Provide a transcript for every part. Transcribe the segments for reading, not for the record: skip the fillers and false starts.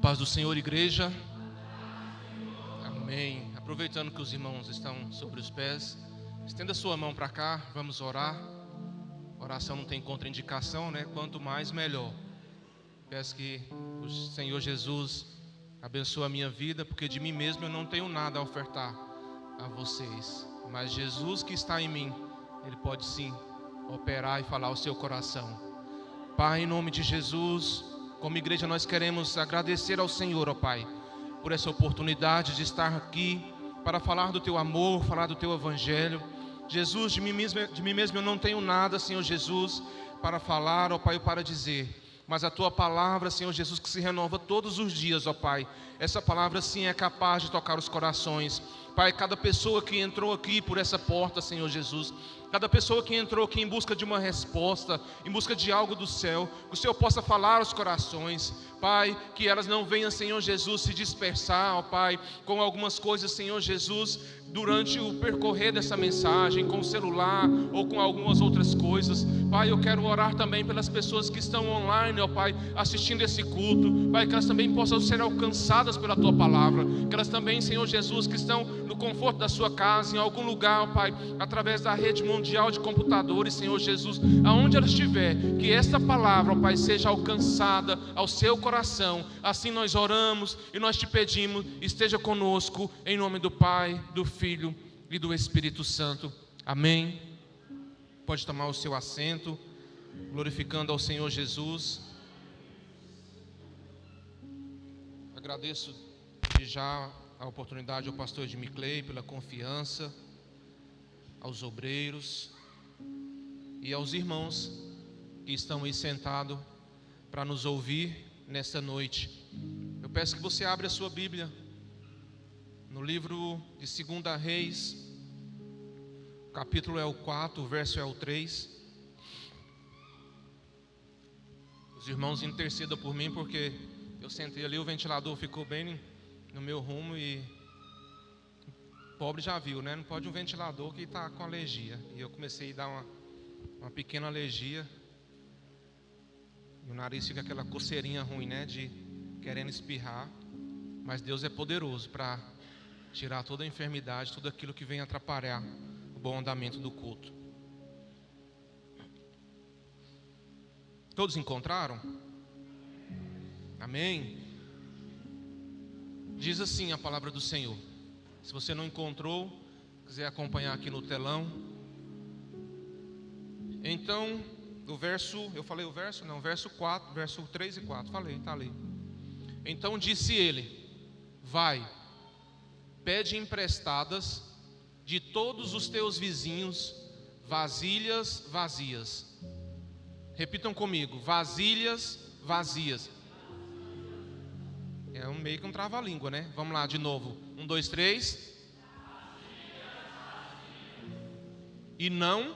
paz do Senhor, igreja. Amém. Aproveitando que os irmãos estão sobre os pés, estenda sua mão para cá, vamos orar. Oração não tem contraindicação, né? Quanto mais, melhor. Peço que o Senhor Jesus abençoe a minha vida, porque de mim mesmo eu não tenho nada a ofertar a vocês. Mas Jesus que está em mim, Ele pode sim operar e falar ao seu coração. Pai, em nome de Jesus, como igreja nós queremos agradecer ao Senhor, ó Pai, por essa oportunidade de estar aqui para falar do Teu amor, falar do Teu Evangelho. Jesus, de mim mesmo eu não tenho nada, Senhor Jesus, para falar, ó Pai, ou para dizer. Mas a Tua palavra, Senhor Jesus, que se renova todos os dias, ó Pai, essa palavra sim é capaz de tocar os corações. Pai, cada pessoa que entrou aqui por essa porta, Senhor Jesus, cada pessoa que entrou aqui em busca de uma resposta, em busca de algo do céu, que o Senhor possa falar aos corações, Pai, que elas não venham, Senhor Jesus, se dispersar, ó Pai, com algumas coisas, Senhor Jesus, durante o percorrer dessa mensagem, com o celular ou com algumas outras coisas. Pai, eu quero orar também pelas pessoas que estão online, ó Pai, assistindo esse culto, Pai, que elas também possam ser alcançadas pela Tua palavra, que elas também, Senhor Jesus, que estão no conforto da sua casa, em algum lugar, ó Pai, através da rede mundial de computadores, Senhor Jesus, aonde ela estiver, que esta palavra, ó Pai, seja alcançada ao seu coração. Assim nós oramos e nós te pedimos, esteja conosco, em nome do Pai, do Filho e do Espírito Santo. Amém. Pode tomar o seu assento, glorificando ao Senhor Jesus. Agradeço de já a oportunidade ao pastor Jimmy Clay pela confiança, aos obreiros e aos irmãos que estão aí sentados para nos ouvir nesta noite. Eu peço que você abra a sua Bíblia no livro de 2 Reis, o capítulo é o 4, o verso é o 3. Os irmãos intercedam por mim, porque eu sentei ali, o ventilador ficou bem no meu rumo e pobre já viu, né? Não pode um ventilador que está com alergia. E eu comecei a dar uma pequena alergia. E o nariz fica aquela coceirinha ruim, né? De querendo espirrar. Mas Deus é poderoso para tirar toda a enfermidade, tudo aquilo que vem atrapalhar o bom andamento do culto. Todos encontraram? Amém? Diz assim a palavra do Senhor. Se você não encontrou, quiser acompanhar aqui no telão. Então, do verso, eu falei o verso? Não, verso 4, verso 3 e 4, falei, está ali. Então disse ele: vai, pede emprestadas de todos os teus vizinhos vasilhas vazias. Repitam comigo: vasilhas vazias. É meio que um trava-língua, né? Vamos lá de novo. 1, 2, 3. E não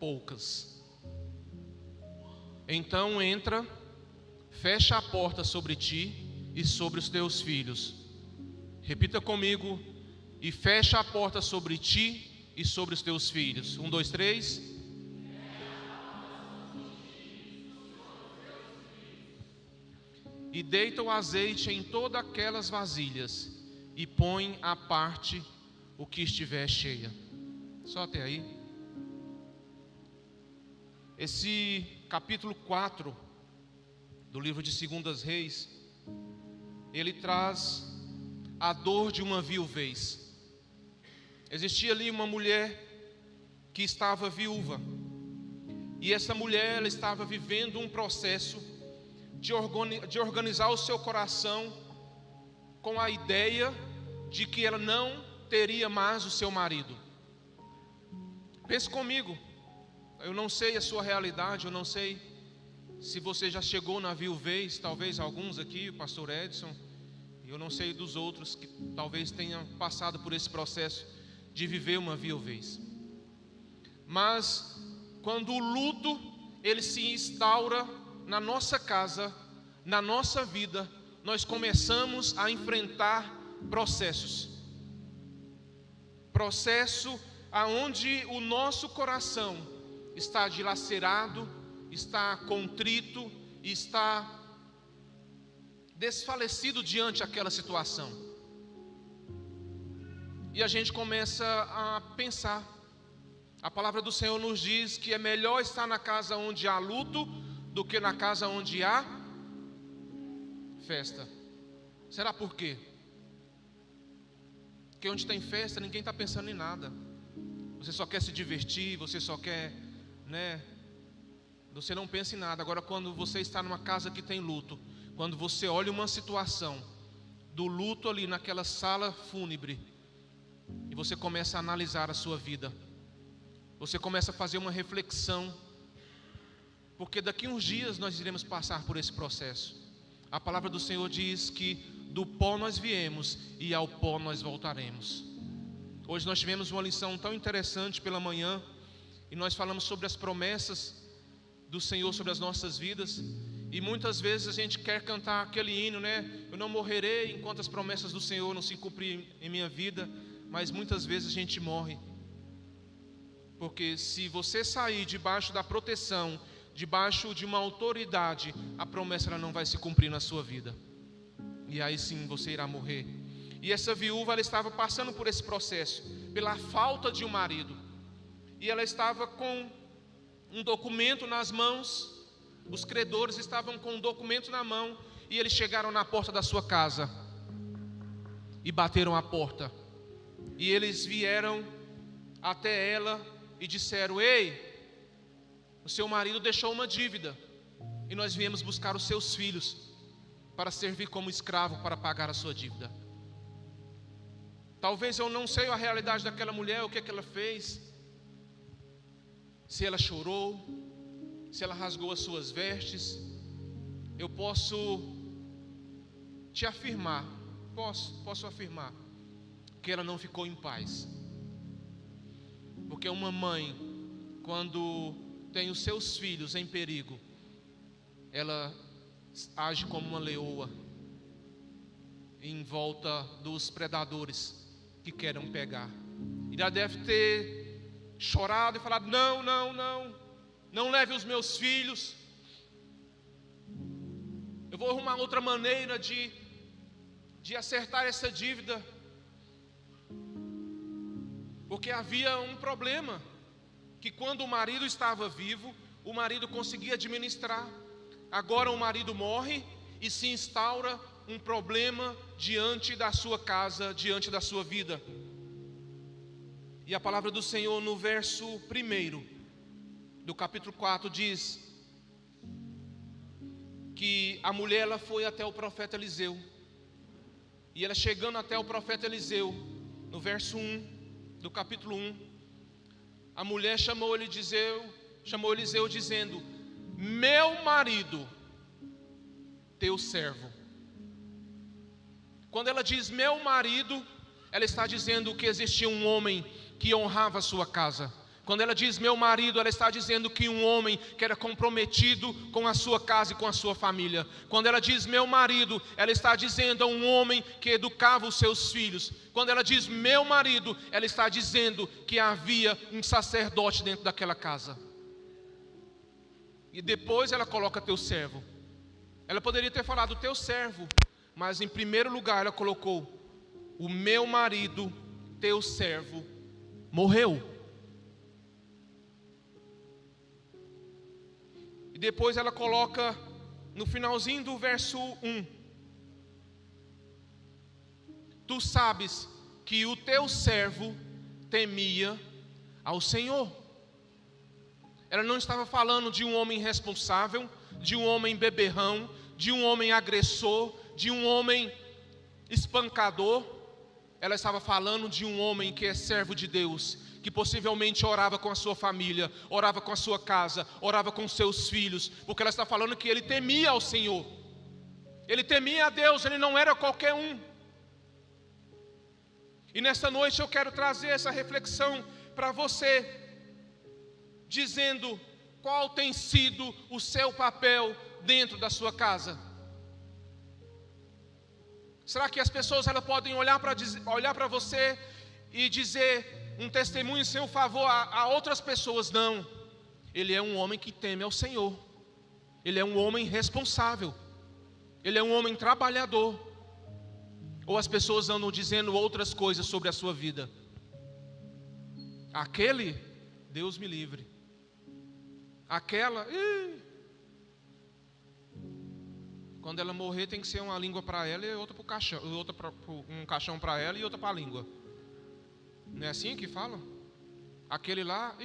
poucas. Então entra, fecha a porta sobre ti e sobre os teus filhos. Repita comigo: e fecha a porta sobre ti e sobre os teus filhos. 1, 2, 3. E deita o azeite em todas aquelas vasilhas, e põe à parte o que estiver cheia. Só até aí. Esse capítulo 4 do livro de 2 Reis, ele traz a dor de uma viuvez. Existia ali uma mulher que estava viúva, e essa mulher ela estava vivendo um processo de organizar o seu coração com a ideia de que ela não teria mais o seu marido. Pense comigo, eu não sei a sua realidade, eu não sei se você já chegou na viuvez, talvez alguns aqui, o pastor Edson, e eu não sei dos outros que talvez tenham passado por esse processo de viver uma viuvez. Mas quando o luto ele se instaura na nossa casa, na nossa vida, nós começamos a enfrentar processos. Processo aonde o nosso coração está dilacerado, está contrito, está desfalecido diante daquela situação. E a gente começa a pensar. A palavra do Senhor nos diz que é melhor estar na casa onde há luto do que na casa onde há festa. Será por quê? Porque onde tem festa ninguém está pensando em nada. Você só quer se divertir, você só quer, você não pensa em nada. Agora, quando você está numa casa que tem luto, quando você olha uma situação do luto ali naquela sala fúnebre, e você começa a analisar a sua vida, você começa a fazer uma reflexão, porque daqui uns dias nós iremos passar por esse processo. A palavra do Senhor diz que do pó nós viemos e ao pó nós voltaremos. Hoje nós tivemos uma lição tão interessante pela manhã, e nós falamos sobre as promessas do Senhor sobre as nossas vidas. E muitas vezes a gente quer cantar aquele hino, eu não morrerei enquanto as promessas do Senhor não se cumprirem em minha vida. Mas muitas vezes a gente morre, porque se você sair debaixo da proteção, debaixo de uma autoridade, a promessa ela não vai se cumprir na sua vida, e aí sim você irá morrer. E essa viúva, ela estava passando por esse processo, pela falta de um marido, e ela estava com um documento nas mãos. Os credores estavam com um documento na mão, e eles chegaram na porta da sua casa e bateram a porta. E eles vieram até ela e disseram: ei, o seu marido deixou uma dívida, e nós viemos buscar os seus filhos para servir como escravo para pagar a sua dívida. Talvez eu não sei a realidade daquela mulher, o que ela fez, se ela chorou, se ela rasgou as suas vestes. Eu posso te afirmar, posso afirmar que ela não ficou em paz. Porque uma mãe, quando tem os seus filhos em perigo, ela age como uma leoa em volta dos predadores que querem pegar. E ela deve ter chorado e falado: não leve os meus filhos, eu vou arrumar outra maneira de acertar essa dívida. Porque havia um problema, que quando o marido estava vivo, o marido conseguia administrar. Agora o marido morre e se instaura um problema diante da sua casa, diante da sua vida. E a palavra do Senhor no verso 1 do capítulo 4 diz que a mulher ela foi até o profeta Eliseu. E ela chegando até o profeta Eliseu, no verso 1 do capítulo 1, a mulher chamou Eliseu dizendo: meu marido, teu servo. Quando ela diz meu marido, ela está dizendo que existia um homem que honrava a sua casa. Quando ela diz meu marido, ela está dizendo que um homem que era comprometido com a sua casa e com a sua família. Quando ela diz meu marido, ela está dizendo a um homem que educava os seus filhos. Quando ela diz meu marido, ela está dizendo que havia um sacerdote dentro daquela casa. E depois ela coloca teu servo. Ela poderia ter falado teu servo, mas em primeiro lugar ela colocou: o meu marido, teu servo, morreu. E depois ela coloca no finalzinho do verso 1: tu sabes que o teu servo temia ao Senhor. Ela não estava falando de um homem irresponsável, de um homem beberrão, de um homem agressor, de um homem espancador. Ela estava falando de um homem que é servo de Deus, que possivelmente orava com a sua família, orava com a sua casa, orava com seus filhos, porque ela está falando que ele temia ao Senhor, ele temia a Deus, ele não era qualquer um. E nesta noite eu quero trazer essa reflexão para você, dizendo qual tem sido o seu papel dentro da sua casa. Será que as pessoas elas podem olhar para você e dizer um testemunho em seu favor a outras pessoas? Não, ele é um homem que teme ao Senhor, ele é um homem responsável, Ele é um homem trabalhador? Ou as pessoas andam dizendo outras coisas sobre a sua vida? Aquele, Deus me livre. Aquela, quando ela morrer tem que ser uma língua para ela e outra para o caixão, um caixão para ela e outra para a língua. Não é assim que falam? Aquele lá,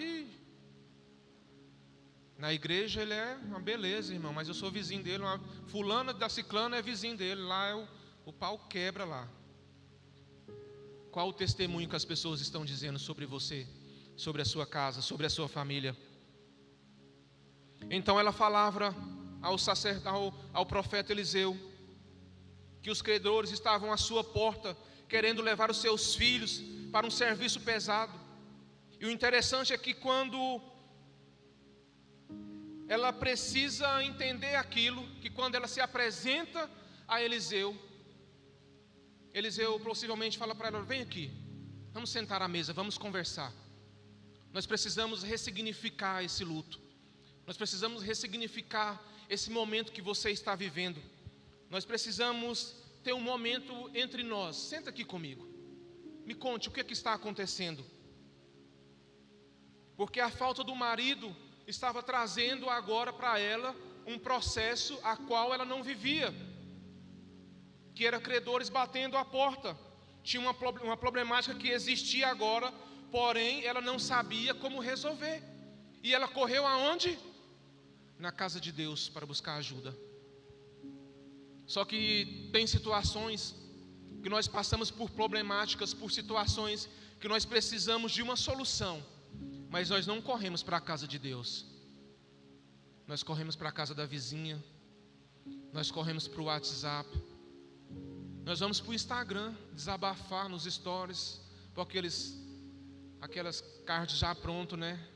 na igreja ele é uma beleza, irmão, mas eu sou vizinho dele, uma fulana da ciclana é vizinho dele, lá o pau quebra lá. Qual o testemunho que as pessoas estão dizendo sobre você, sobre a sua casa, sobre a sua família? Então ela falava ao profeta Eliseu que os credores estavam à sua porta, querendo levar os seus filhos para um serviço pesado. E o interessante é que quando ela precisa entender aquilo, que quando ela se apresenta a Eliseu, Eliseu possivelmente fala para ela: vem aqui, vamos sentar à mesa, vamos conversar. Nós precisamos ressignificar esse luto. Nós precisamos ressignificar esse momento que você está vivendo. Nós precisamos ter um momento entre nós. Senta aqui comigo. Me conte o que é que está acontecendo. Porque a falta do marido estava trazendo agora para ela um processo a qual ela não vivia, que era credores batendo a porta. Tinha uma problemática que existia agora, porém ela não sabia como resolver. E ela correu aonde? Na casa de Deus para buscar ajuda. Só que tem situações que nós passamos por problemáticas, por situações que nós precisamos de uma solução, mas nós não corremos para a casa de Deus. Nós corremos para a casa da vizinha, nós corremos para o WhatsApp, nós vamos para o Instagram desabafar nos stories, por aquelas cards já pronto, né?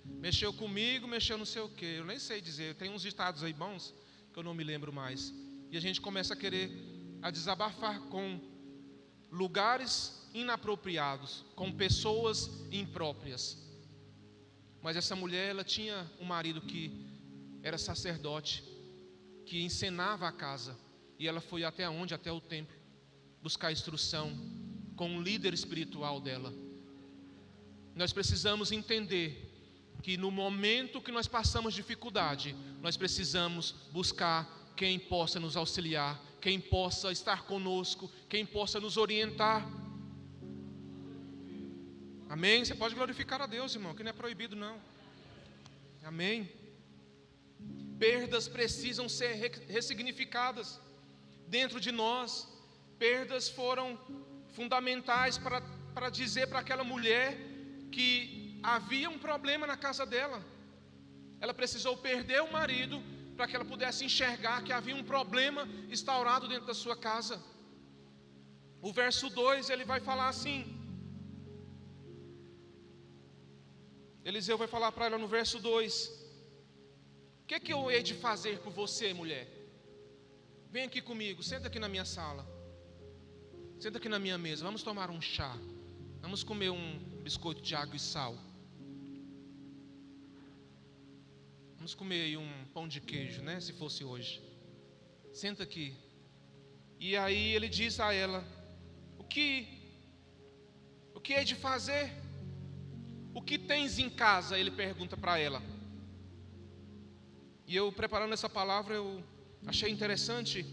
Mexeu comigo, mexeu não sei o que, eu nem sei dizer, tem uns ditados aí bons que eu não me lembro mais. E a gente começa a desabafar com lugares inapropriados, com pessoas impróprias. Mas essa mulher, ela tinha um marido que era sacerdote, que encenava a casa, e ela foi até onde? Até o templo, buscar instrução com o líder espiritual dela. Nós precisamos entender que no momento que nós passamos dificuldade, nós precisamos buscar quem possa nos auxiliar, quem possa estar conosco, quem possa nos orientar. Amém? Você pode glorificar a Deus, irmão, que não é proibido não. Amém? Perdas precisam ser ressignificadas dentro de nós. Perdas foram fundamentais para dizer para aquela mulher que havia um problema na casa dela. Ela precisou perder o marido para que ela pudesse enxergar que havia um problema instaurado dentro da sua casa. O verso 2, ele vai falar assim. Eliseu vai falar para ela no verso 2: o que eu hei de fazer por você, mulher? Vem aqui comigo, senta aqui na minha sala, senta aqui na minha mesa, vamos tomar um chá, vamos comer um biscoito de água e sal, vamos comer aí um pão de queijo, né, se fosse hoje. Senta aqui. E aí ele diz a ela: o que hei de fazer? O que tens em casa? Ele pergunta para ela. E eu, preparando essa palavra, eu achei interessante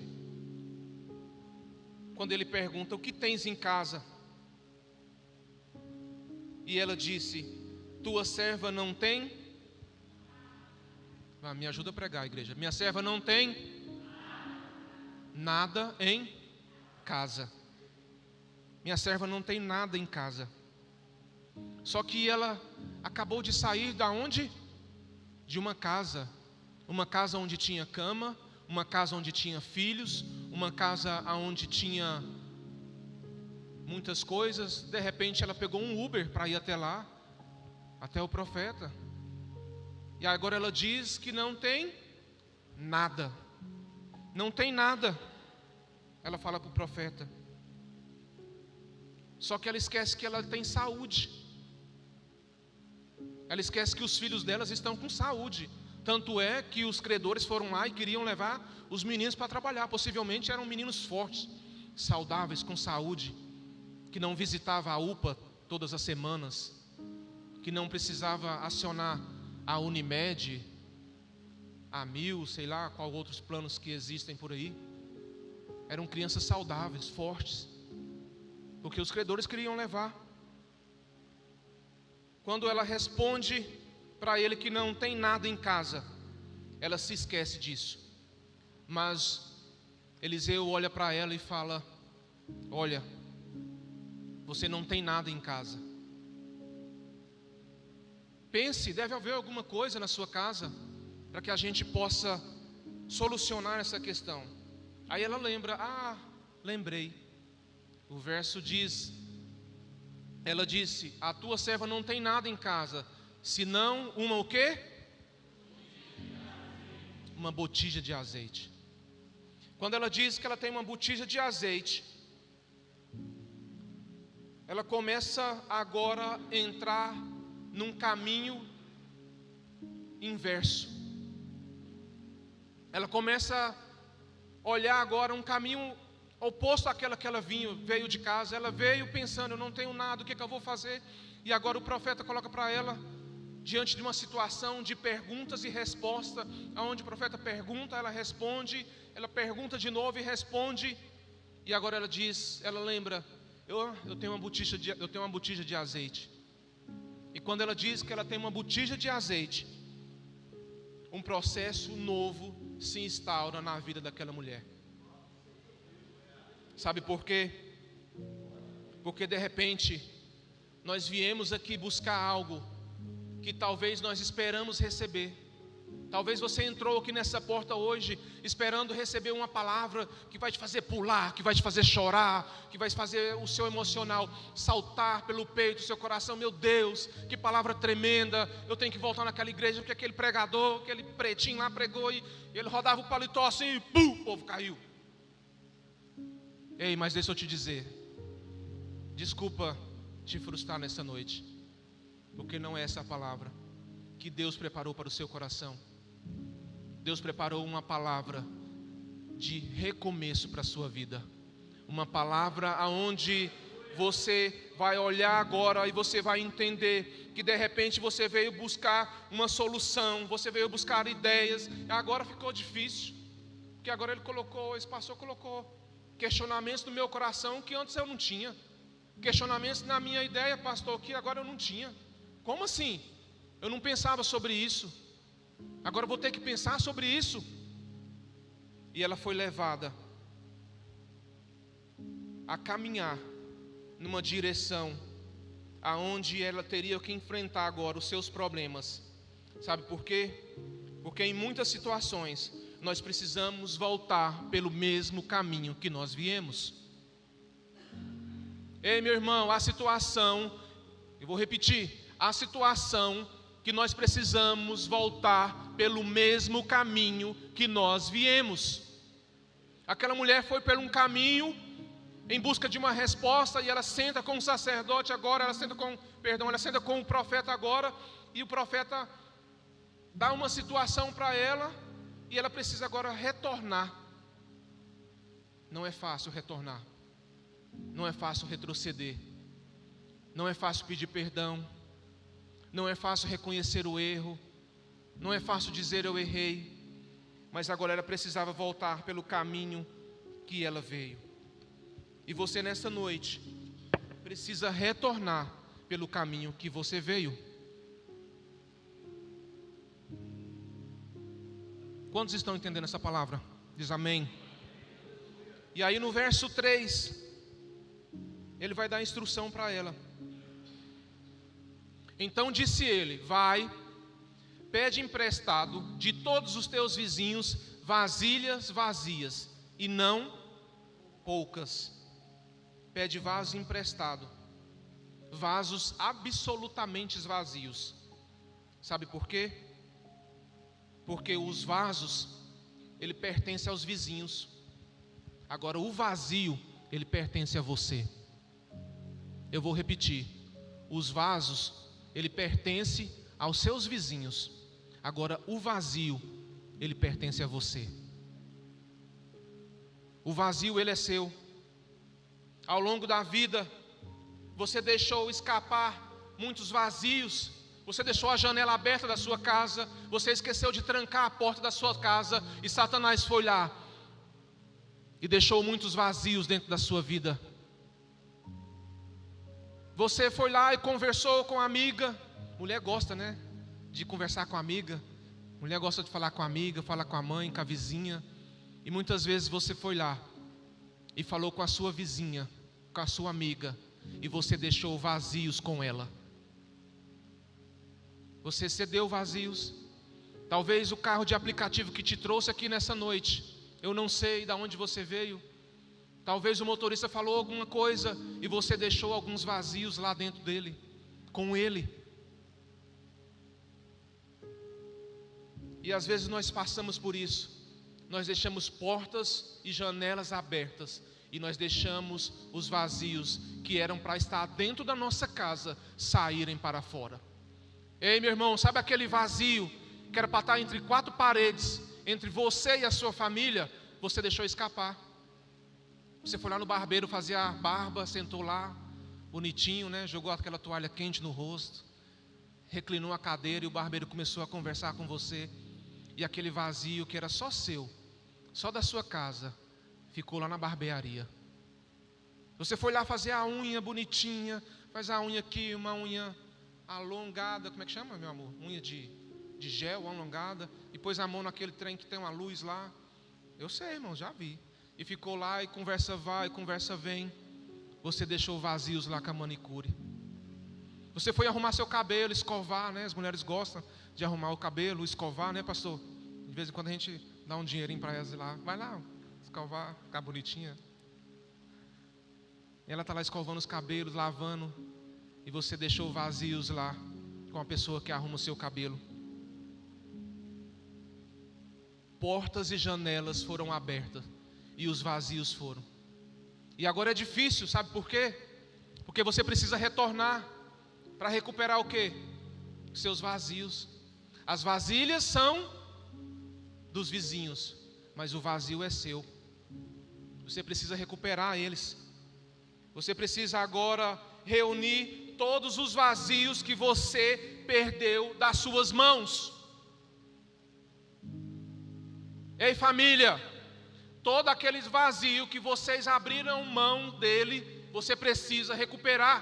quando ele pergunta: o que tens em casa? E ela disse: tua serva não tem. Me ajuda a pregar, igreja. Minha serva não tem nada em casa. Minha serva não tem nada em casa. Só que ela acabou de sair da onde? De uma casa onde tinha cama, uma casa onde tinha filhos, uma casa onde tinha muitas coisas. De repente ela pegou um Uber para ir até lá, até o profeta. E agora ela diz que não tem nada. Não tem nada. Ela fala para o profeta. Só que ela esquece que ela tem saúde. Ela esquece que os filhos delas estão com saúde. Tanto é que os credores foram lá e queriam levar os meninos para trabalhar. Possivelmente eram meninos fortes, saudáveis, com saúde, que não visitava a UPA todas as semanas, que não precisava acionar a Unimed, a Mil, sei lá qual outros planos que existem por aí. Eram crianças saudáveis, fortes, porque os credores queriam levar. Quando ela responde para ele que não tem nada em casa, ela se esquece disso. Mas Eliseu olha para ela e fala: olha, você não tem nada em casa. Pense, deve haver alguma coisa na sua casa para que a gente possa solucionar essa questão. Aí ela lembra: lembrei. O verso diz: ela disse: a tua serva não tem nada em casa, senão uma o quê? Uma botija de azeite. Quando ela diz que ela tem uma botija de azeite, ela começa agora a entrar num caminho inverso. Ela começa a olhar agora um caminho oposto àquela que ela veio de casa. Ela veio pensando: eu não tenho nada, o que eu vou fazer? E agora o profeta coloca para ela, diante de uma situação de perguntas e respostas, onde o profeta pergunta, ela responde, ela pergunta de novo e responde. E agora ela diz, ela lembra: eu tenho uma botija de azeite. E quando ela diz que ela tem uma botija de azeite, um processo novo se instaura na vida daquela mulher. Sabe por quê? Porque de repente nós viemos aqui buscar algo que talvez nós esperamos receber. Talvez você entrou aqui nessa porta hoje esperando receber uma palavra que vai te fazer pular, que vai te fazer chorar, que vai fazer o seu emocional saltar pelo peito, o seu coração. Meu Deus, que palavra tremenda, eu tenho que voltar naquela igreja porque aquele pregador, aquele pretinho lá pregou e ele rodava o paletó assim e pum, o povo caiu. Ei, mas deixa eu te dizer, desculpa te frustrar nessa noite, porque não é essa a palavra que Deus preparou para o seu coração. Deus preparou uma palavra de recomeço para a sua vida. Uma palavra aonde você vai olhar agora e você vai entender que de repente você veio buscar uma solução, você veio buscar ideias, e agora ficou difícil, porque agora esse pastor colocou questionamentos no meu coração que antes eu não tinha, questionamentos na minha ideia, pastor, que agora eu não tinha. Como assim? Eu não pensava sobre isso, agora eu vou ter que pensar sobre isso. E ela foi levada a caminhar numa direção aonde ela teria que enfrentar agora os seus problemas. Sabe por quê? Porque em muitas situações nós precisamos voltar pelo mesmo caminho que nós viemos. Ei, meu irmão, a situação, eu vou repetir, a situação que nós precisamos voltar pelo mesmo caminho que nós viemos. Aquela mulher foi por um caminho em busca de uma resposta, e ela senta com o sacerdote agora, ela senta com o profeta agora, e o profeta dá uma situação para ela, e ela precisa agora retornar. Não é fácil retornar, não é fácil retroceder, não é fácil pedir perdão, não é fácil reconhecer o erro, não é fácil dizer eu errei, mas agora ela precisava voltar pelo caminho que ela veio. E você nessa noite precisa retornar pelo caminho que você veio. Quantos estão entendendo essa palavra? Diz amém. E aí no verso 3, ele vai dar instrução para ela. Então disse ele: vai, pede emprestado de todos os teus vizinhos vasilhas vazias, e não poucas. Pede vaso emprestado, vasos absolutamente vazios. Sabe por quê? Porque os vasos, ele pertence aos vizinhos. Agora o vazio, ele pertence a você. Eu vou repetir: os vasos, ele pertence aos seus vizinhos. Agora, o vazio, ele pertence a você. O vazio, ele é seu. Ao longo da vida, você deixou escapar muitos vazios. Você deixou a janela aberta da sua casa. Você esqueceu de trancar a porta da sua casa. E Satanás foi lá e deixou muitos vazios dentro da sua vida. Você foi lá e conversou com a amiga. Mulher gosta, né, de conversar com a amiga. Mulher gosta de falar com a amiga, falar com a mãe, com a vizinha. E muitas vezes você foi lá e falou com a sua vizinha, com a sua amiga, e você deixou vazios com ela. Você cedeu vazios. Talvez o carro de aplicativo que te trouxe aqui nessa noite, eu não sei de onde você veio. Talvez o motorista falou alguma coisa e você deixou alguns vazios lá dentro dele, com ele. E às vezes nós passamos por isso. Nós deixamos portas e janelas abertas e nós deixamos os vazios que eram para estar dentro da nossa casa saírem para fora. Ei, meu irmão, sabe aquele vazio que era para estar entre quatro paredes, entre você e a sua família? Você deixou escapar. Você foi lá no barbeiro fazer a barba, sentou lá, bonitinho, né? Jogou aquela toalha quente no rosto, reclinou a cadeira e o barbeiro começou a conversar com você. E aquele vazio que era só seu, só da sua casa, ficou lá na barbearia. Você foi lá fazer a unha bonitinha, faz a unha aqui, uma unha alongada, como é que chama, meu amor? Unha de gel alongada, e pôs a mão naquele trem que tem uma luz lá. Eu sei, irmão, já vi. E ficou lá e conversa vai, conversa vem. Você deixou vazios lá com a manicure. Você foi arrumar seu cabelo, escovar, né? As mulheres gostam de arrumar o cabelo, escovar, né, pastor? De vez em quando a gente dá um dinheirinho para elas lá. Vai lá, escovar, ficar bonitinha. E ela está lá escovando os cabelos, lavando. E você deixou vazios lá com a pessoa que arruma o seu cabelo. Portas e janelas foram abertas e os vazios foram. E agora é difícil, sabe por quê? Porque você precisa retornar para recuperar o quê? Seus vazios. As vasilhas são dos vizinhos, mas o vazio é seu. Você precisa recuperar eles. Você precisa agora reunir todos os vazios que você perdeu das suas mãos. Ei, família, todo aquele vazio que vocês abriram mão dele, você precisa recuperar.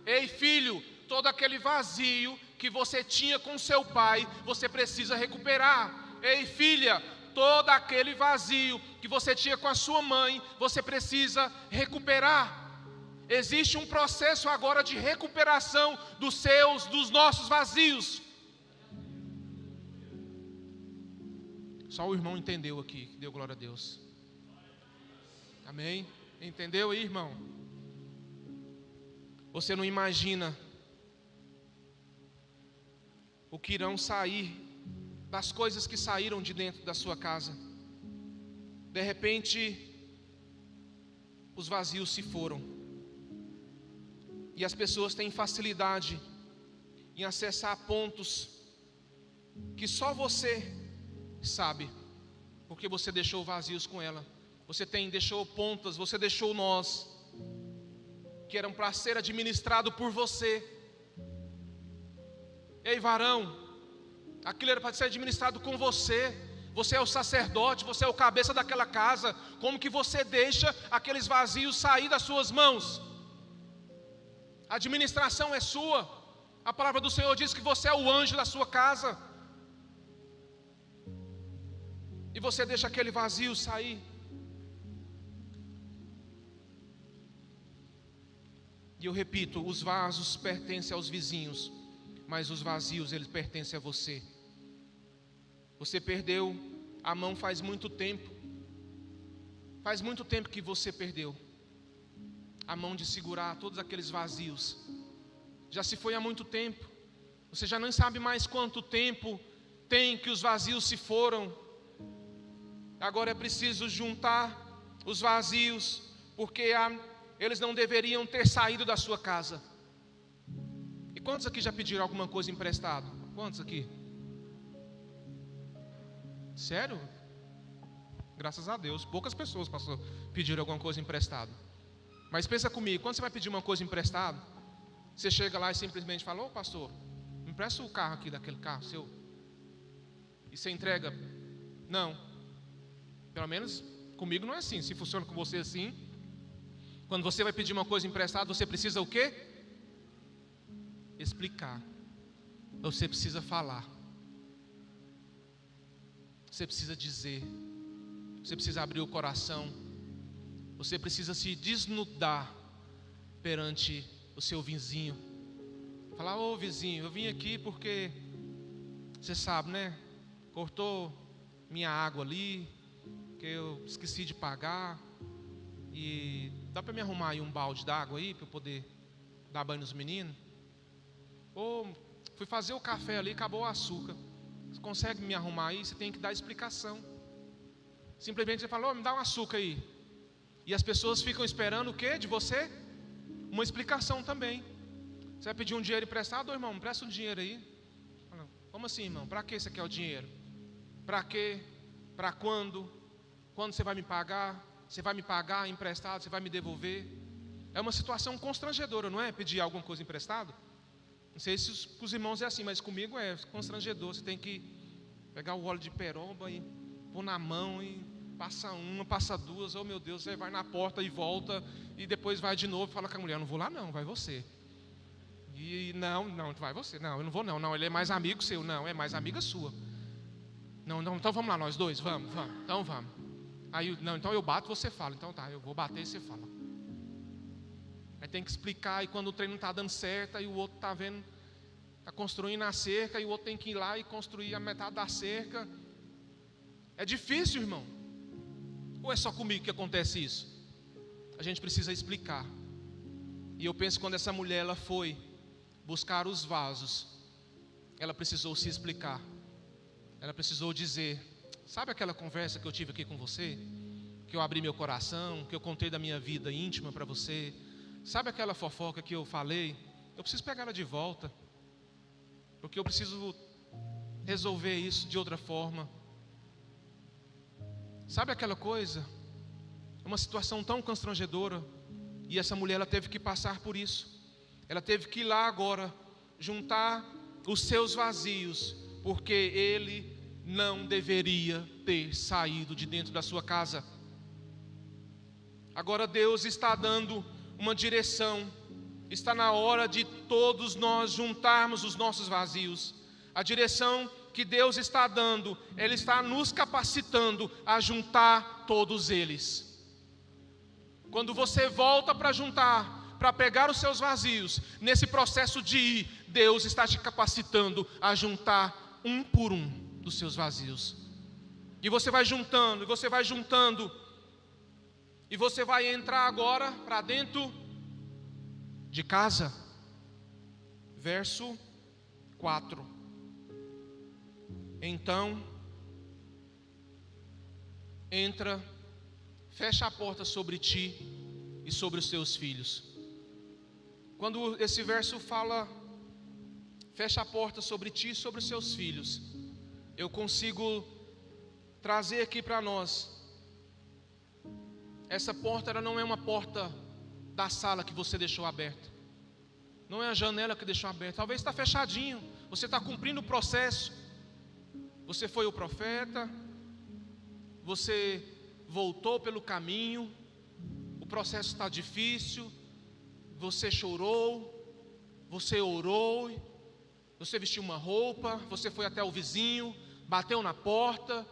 Ei, filho, todo aquele vazio que você tinha com seu pai, você precisa recuperar. Ei, filha, todo aquele vazio que você tinha com a sua mãe, você precisa recuperar. Existe um processo agora de recuperação dos nossos vazios. Só o irmão entendeu aqui, que deu glória a Deus. Amém? Entendeu aí, irmão? Você não imagina o que irão sair das coisas que saíram de dentro da sua casa. De repente, os vazios se foram. E as pessoas têm facilidade em acessar pontos que só você sabe, porque você deixou vazios com ela. Você deixou pontas, você deixou nós, que eram para ser administrado por você. Ei, varão, aquilo era para ser administrado com você. Você é o sacerdote, você é o cabeça daquela casa. Como que você deixa aqueles vazios sair das suas mãos? A administração é sua. A palavra do Senhor diz que você é o anjo da sua casa. E você deixa aquele vazio sair. E eu repito, os vasos pertencem aos vizinhos, mas os vazios, eles pertencem a você. Você perdeu a mão faz muito tempo. Faz muito tempo que você perdeu a mão de segurar todos aqueles vazios. Já se foi há muito tempo. Você já não sabe mais quanto tempo tem que os vazios se foram. Agora é preciso juntar os vazios, porque eles não deveriam ter saído da sua casa. E quantos aqui já pediram alguma coisa emprestado? Quantos aqui? Sério? Graças a Deus, poucas pessoas, pastor, pediram alguma coisa emprestada. Mas pensa comigo, quando você vai pedir uma coisa emprestada, você chega lá e simplesmente fala: ô pastor, me empresta o carro aqui, daquele carro seu. E você entrega? Não. Pelo menos comigo não é assim. Se funciona com você assim, quando você vai pedir uma coisa emprestada, você precisa o quê? Explicar. Você precisa falar. Você precisa dizer. Você precisa abrir o coração. Você precisa se desnudar perante o seu vizinho. Falar: ô vizinho, eu vim aqui porque você sabe, né? Cortou minha água ali, que eu esqueci de pagar. E dá para me arrumar aí um balde d'água aí para eu poder dar banho nos meninos? Ou fui fazer o café ali, acabou o açúcar. Você consegue me arrumar aí? Você tem que dar explicação. Simplesmente você fala: ô, me dá um açúcar aí. E as pessoas ficam esperando o quê de você? Uma explicação também. Você vai pedir um dinheiro emprestado: ô irmão, me presta um dinheiro aí. Como assim, irmão? Para que você quer o dinheiro? Para quê? Para quando? Quando você vai me pagar? Você vai me pagar emprestado? Você vai me devolver? É uma situação constrangedora, não é? Pedir alguma coisa emprestado. Não sei se os irmãos é assim, mas comigo é constrangedor. Você tem que pegar o óleo de peromba e pôr na mão e passa uma, passa duas. Oh meu Deus, você vai na porta e volta e depois vai de novo e fala com a mulher: não vou lá não, vai você. E não, vai você. Não, eu não vou não, ele é mais amigo seu. Não, é mais amiga sua. Não, então vamos lá nós dois, vamos, então vamos. Aí, não, então eu bato, você fala. Então tá, eu vou bater e você fala. Aí tem que explicar, e quando o trem não está dando certo, aí o outro está vendo, está construindo a cerca, e o outro tem que ir lá e construir a metade da cerca. É difícil, irmão. Ou é só comigo que acontece isso? A gente precisa explicar. E eu penso que quando essa mulher ela foi buscar os vasos, ela precisou se explicar. Ela precisou dizer: sabe aquela conversa que eu tive aqui com você? Que eu abri meu coração, que eu contei da minha vida íntima para você? Sabe aquela fofoca que eu falei? Eu preciso pegar ela de volta, porque eu preciso resolver isso de outra forma. Sabe aquela coisa? É uma situação tão constrangedora. E essa mulher ela teve que passar por isso. Ela teve que ir lá agora juntar os seus vazios, porque ele não deveria ter saído de dentro da sua casa. Agora Deus está dando uma direção. Está na hora de todos nós juntarmos os nossos vazios. A direção que Deus está dando, Ele está nos capacitando a juntar todos eles. Quando você volta para juntar, para pegar os seus vazios, nesse processo de ir, Deus está te capacitando a juntar um por um dos seus vazios. E você vai juntando, e você vai juntando, e você vai entrar agora para dentro de casa. Verso 4. Então, entra, fecha a porta sobre ti e sobre os teus filhos. Quando esse verso fala, fecha a porta sobre ti e sobre os seus filhos, eu consigo trazer aqui para nós, essa porta ela não é uma porta da sala que você deixou aberta, não é a janela que deixou aberta, talvez está fechadinho, você está cumprindo o processo, você foi o profeta, você voltou pelo caminho, o processo está difícil, você chorou, você orou, você vestiu uma roupa, você foi até o vizinho, bateu na porta,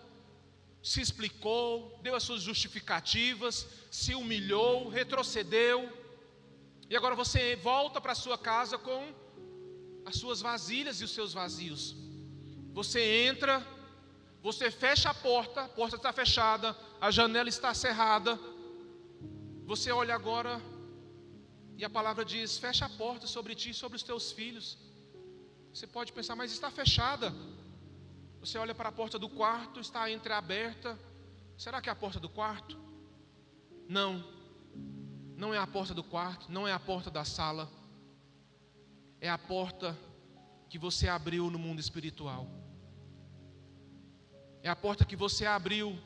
se explicou, deu as suas justificativas, se humilhou, retrocedeu, e agora você volta para a sua casa com as suas vasilhas e os seus vazios. Você entra, você fecha a porta está fechada, a janela está cerrada. Você olha agora e a palavra diz: fecha a porta sobre ti e sobre os teus filhos. Você pode pensar, mas está fechada. Você olha para a porta do quarto, está entreaberta. Será que é a porta do quarto? Não, não é a porta do quarto, não é a porta da sala. É a porta que você abriu no mundo espiritual. É a porta que você abriu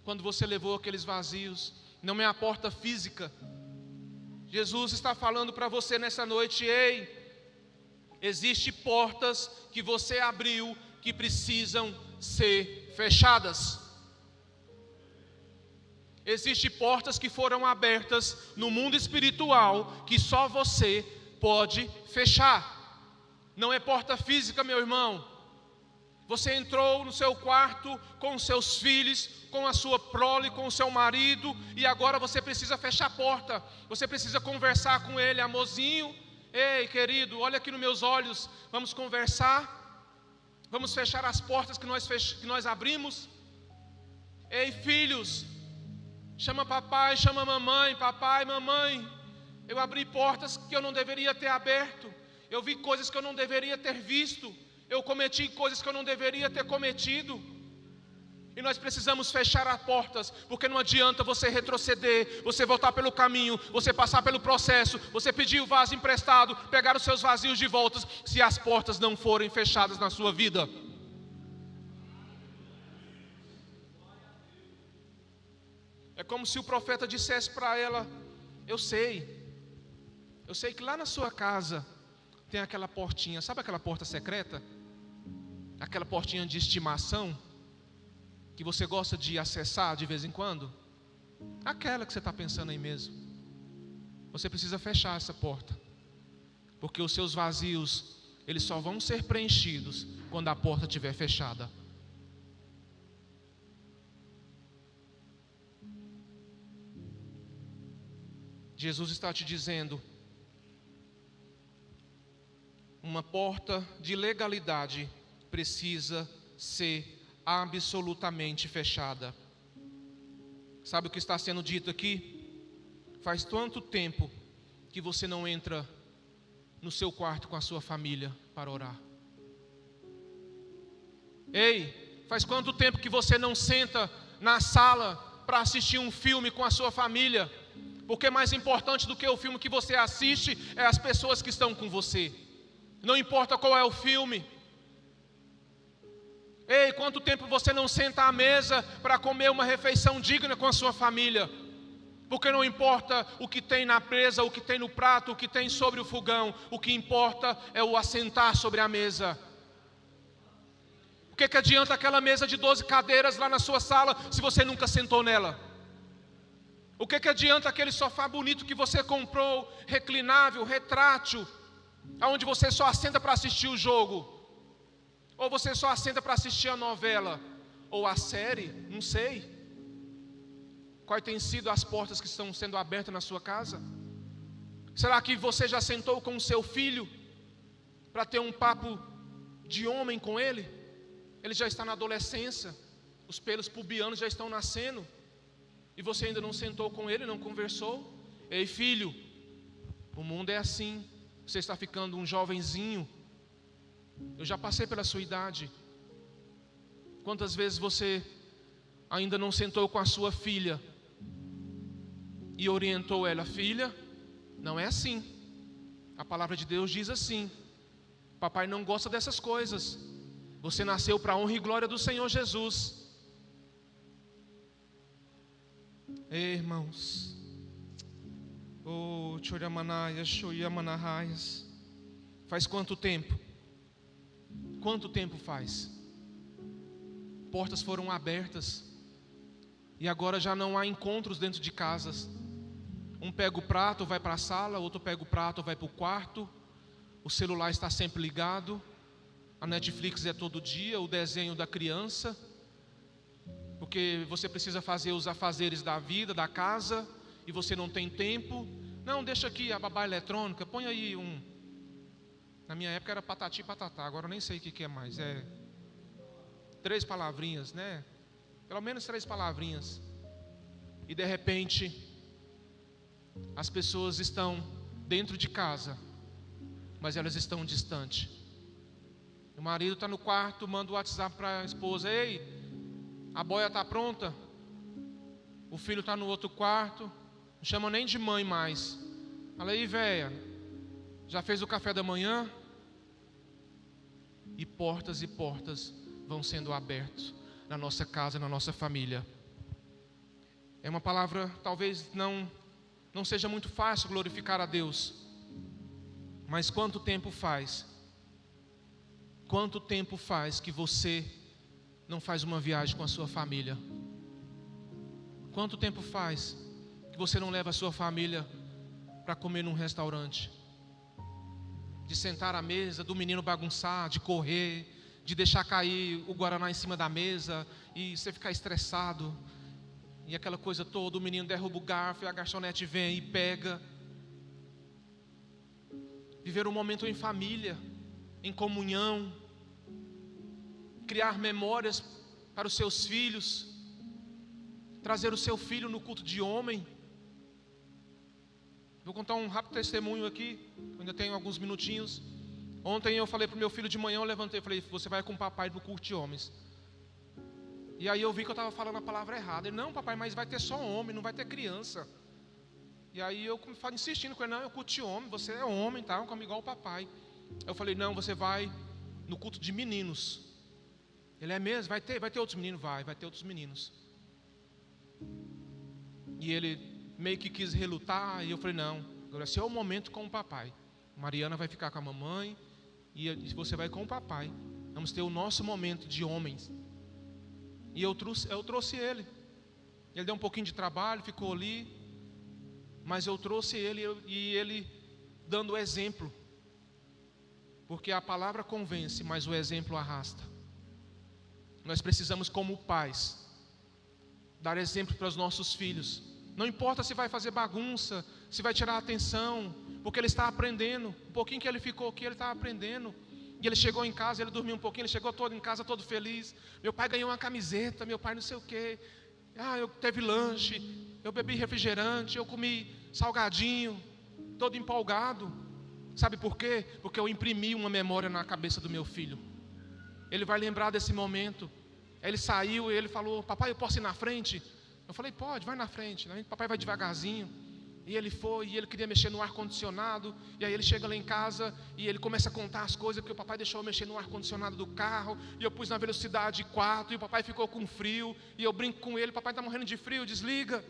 quando você levou aqueles vazios. Não é a porta física. Jesus está falando para você nessa noite: ei, existem portas que você abriu que precisam ser fechadas. Existem portas que foram abertas no mundo espiritual que só você pode fechar. Não é porta física, meu irmão. Você entrou no seu quarto com os seus filhos, com a sua prole, com o seu marido, e agora você precisa fechar a porta. Você precisa conversar com ele: amorzinho, ei querido, olha aqui nos meus olhos, vamos conversar, vamos fechar as portas que nós abrimos. Ei filhos, chama papai, chama mamãe, papai, mamãe, eu abri portas que eu não deveria ter aberto, eu vi coisas que eu não deveria ter visto, eu cometi coisas que eu não deveria ter cometido. E nós precisamos fechar as portas, porque não adianta você retroceder, você voltar pelo caminho, você passar pelo processo, você pedir o vaso emprestado, pegar os seus vazios de volta, se as portas não forem fechadas na sua vida. É como se o profeta dissesse para ela: eu sei que lá na sua casa tem aquela portinha, sabe aquela porta secreta? Aquela portinha de estimação que você gosta de acessar de vez em quando? Aquela que você está pensando aí mesmo. Você precisa fechar essa porta, porque os seus vazios, eles só vão ser preenchidos quando a porta estiver fechada. Jesus está te dizendo: uma porta de legalidade precisa ser absolutamente fechada. Sabe o que está sendo dito aqui? Faz tanto tempo que você não entra no seu quarto com a sua família para orar. Ei, faz quanto tempo que você não senta na sala para assistir um filme com a sua família? Porque mais importante do que o filme que você assiste é as pessoas que estão com você. Não importa qual é o filme. Ei, quanto tempo você não senta à mesa para comer uma refeição digna com a sua família? Porque não importa o que tem na presa, o que tem no prato, o que tem sobre o fogão, o que importa é o assentar sobre a mesa. O que adianta aquela mesa de 12 cadeiras lá na sua sala se você nunca sentou nela? O que adianta aquele sofá bonito que você comprou, reclinável, retrátil, aonde você só assenta para assistir o jogo? Ou você só assenta para assistir a novela, ou a série, não sei. Quais têm sido as portas que estão sendo abertas na sua casa? Será que você já sentou com o seu filho para ter um papo de homem com ele? Ele já está na adolescência, os pelos pubianos já estão nascendo, e você ainda não sentou com ele, não conversou? Ei filho, o mundo é assim, você está ficando um jovenzinho. Eu já passei pela sua idade. Quantas vezes você ainda não sentou com a sua filha e orientou ela: filha, não é assim. A palavra de Deus diz assim: papai não gosta dessas coisas. Você nasceu para a honra e glória do Senhor Jesus. Ei, irmãos, faz quanto tempo? Quanto tempo faz? Portas foram abertas e agora já não há encontros dentro de casas. Um pega o prato, vai para a sala, outro pega o prato, vai para o quarto. O celular está sempre ligado. A Netflix é todo dia, o desenho da criança, porque você precisa fazer os afazeres da vida, da casa, e você não tem tempo. Não, deixa aqui a babá eletrônica, põe aí um... Na minha época era patati e patatá, agora eu nem sei o que é mais. É 3 palavrinhas, né? Pelo menos 3 palavrinhas. E de repente, as pessoas estão dentro de casa, mas elas estão distantes. O marido está no quarto, manda o WhatsApp para a esposa: ei, a boia está pronta? O filho está no outro quarto, não chama nem de mãe mais. Fala aí, véia, já fez o café da manhã? E portas vão sendo abertas. na nossa casa, na nossa família. É uma palavra, talvez não seja muito fácil glorificar a Deus, mas quanto tempo faz que você não faz uma viagem com a sua família? Quanto tempo faz que você não leva a sua família para comer num restaurante? De sentar à mesa, do menino bagunçar, de correr, de deixar cair o guaraná em cima da mesa e você ficar estressado, e aquela coisa toda, o menino derruba o garfo e a garçonete vem e pega. Viver um momento em família, em comunhão, criar memórias para os seus filhos, trazer o seu filho no culto de homem. Vou contar um rápido testemunho aqui, ainda tenho alguns minutinhos. Ontem eu falei para o meu filho de manhã, eu levantei e falei: você vai com o papai no culto de homens. E aí eu vi que eu estava falando a palavra errada. Ele: não, papai, mas vai ter só homem, não vai ter criança. E aí eu insistindo com ele: não, eu culto de homem, você é homem, tá? Como igual o papai. Eu falei: não, você vai no culto de meninos. Ele: é mesmo? Vai ter outros meninos? Vai ter outros meninos. E ele meio que quis relutar, e eu falei: não, agora esse é o momento com o papai. Mariana vai ficar com a mamãe e você vai com o papai. Vamos ter o nosso momento de homens. E eu trouxe ele. Ele deu um pouquinho de trabalho, ficou ali, mas eu trouxe ele, e ele dando exemplo, porque a palavra convence, mas o exemplo arrasta. Nós precisamos, como pais, dar exemplo para os nossos filhos. Não importa se vai fazer bagunça, se vai tirar a atenção, porque ele está aprendendo. Um pouquinho que ele ficou aqui, ele está aprendendo. E ele chegou em casa, ele dormiu um pouquinho, ele chegou todo em casa todo feliz. Meu pai ganhou uma camiseta, meu pai não sei o quê. Eu teve lanche, eu bebi refrigerante, eu comi salgadinho, todo empolgado. Sabe por quê? Porque eu imprimi uma memória na cabeça do meu filho. Ele vai lembrar desse momento. Ele saiu e ele falou: papai, eu posso ir na frente? Eu falei: pode, vai na frente. Papai vai devagarzinho. E ele foi, e ele queria mexer no ar-condicionado. E aí ele chega lá em casa e ele começa a contar as coisas, porque o papai deixou eu mexer no ar-condicionado do carro, e eu pus na velocidade 4, e o papai ficou com frio. E eu brinco com ele: papai está morrendo de frio, desliga.